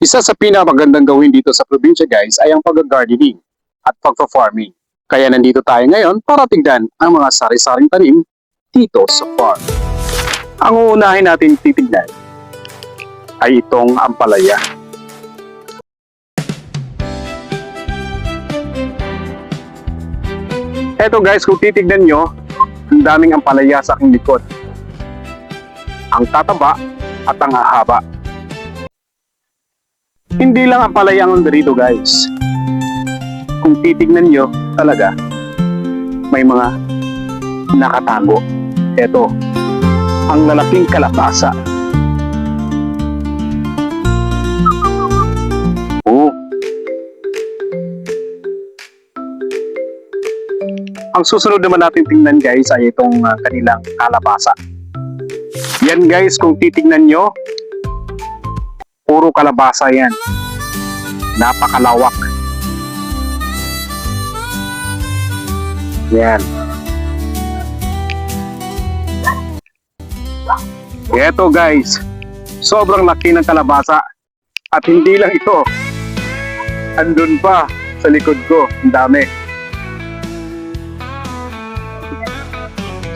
Isa sa pinakamagandang gawin dito sa probinsya guys ay ang pag-gardening at pag-farming. Kaya nandito tayo ngayon para tignan ang mga sari-saring tanim dito sa farm. Ang uunahin natin titignan ay itong ampalaya. Eto guys, kung titignan nyo, ang daming ampalaya sa aking likod. Ang tataba at ang hahaba. Hindi lang ampalaya ang nandito guys. Kung titignan nyo talaga, may mga nakatago. Eto, ang lalaking kalabasa. Oh. Ang susunod naman natin tingnan guys ay itong kanilang kalabasa. Yan guys, kung titignan nyo, puro kalabasa yan. Napakalawak. Yan. Eto guys, sobrang laki ng kalabasa. At hindi lang ito. Andun pa sa likod ko, ang dami.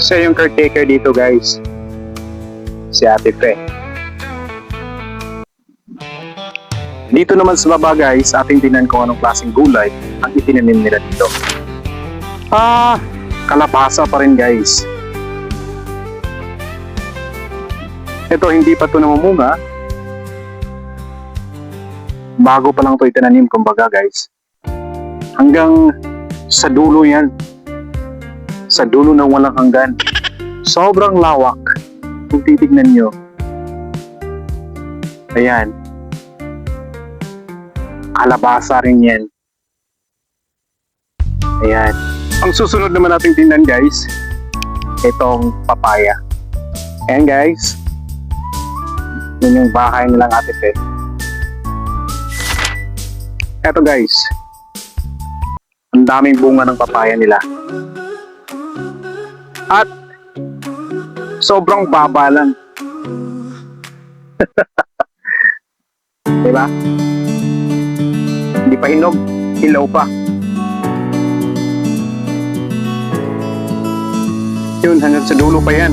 Siya yung caretaker dito guys. Si Ate Fe. Dito naman sa baba guys, ating tinan kung anong klaseng gulay ang itinanim nila dito. Kalabasa pa rin guys. Ito hindi pa ito namumunga. Bago pa lang ito itinanim kumbaga guys. Hanggang sa dulo yan. Sa dulo ng walang hanggan. Sobrang lawak. Kung titignan nyo. Ayan. Kalabasa rin yan. Ayan. Ang susunod naman natin tingnan guys, itong papaya. Ayan guys. Yun yung bahay nilang Ate Fe. Eto guys. Ang daming bunga ng papaya nila. At sobrang baba lang. Diba? Hindi pa hinog, hilaw pa. Yun, hanggang sa dulo pa yan.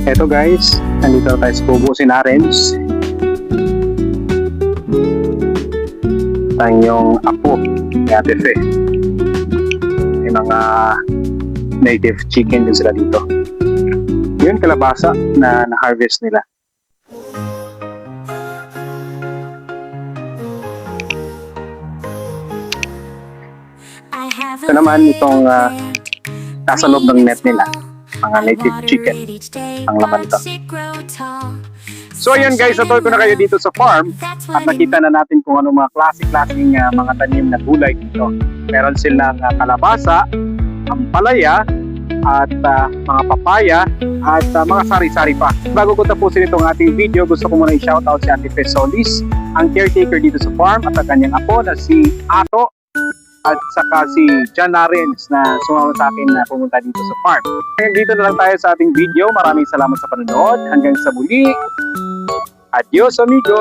Eto guys, nandito tayo sa Bubusin Orange. Tanyong apo ni Ate Fe. May mga native chicken din sila dito. Yun, kalabasa na na-harvest nila. Ito naman itong nasa loob ng net nila, mga native chicken ang laman ito. So ayan guys, natuloy ko na kayo dito sa farm at nakita na natin kung ano mga klaseng mga tanim na gulay dito. Meron silang kalabasa, ampalaya, at mga papaya at mga sari-sari pa. Bago ko tapusin itong ating video, gusto ko muna i-shoutout si Ate Fe Solis, ang caretaker dito sa farm, at ang kanyang apo na si Ato, at saka si John Arens na sumama sa akin na pumunta dito sa farm. Hanggang dito na lang tayo sa ating video. Maraming salamat sa panonood. Hanggang sa muli. Adios amigo!